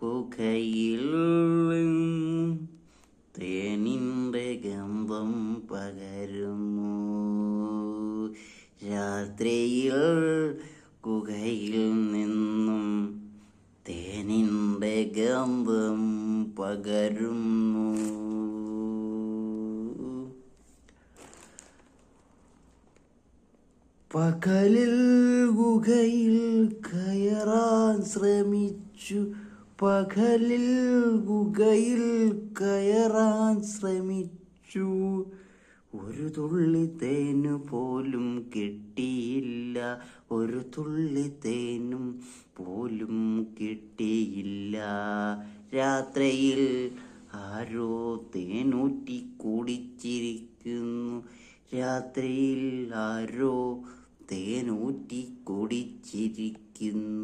കുകയിൽ തേനിൻ്റെ ഗന്ധം പകരുന്നു. രാത്രിയിൽ കുകയിൽ നിന്നും തേനിൻ്റെ ഗന്ധം പകരുന്നു. പകലിൽ ഗുഹയിൽ കയറാൻ ശ്രമിച്ചു. പകലിൽ ഗുഹയിൽ കയറാൻ ശ്രമിച്ചു. ഒരു തുള്ളി തേനു പോലും കിട്ടിയില്ല. ഒരു തുള്ളി തേനും പോലും കിട്ടിയില്ല. രാത്രിയിൽ ആരോ തേനൂറ്റി കുടിച്ചിരിക്കുന്നു. രാത്രിയിൽ ആരോ തേനൂറ്റി കുടിച്ചിരിക്കുന്നു.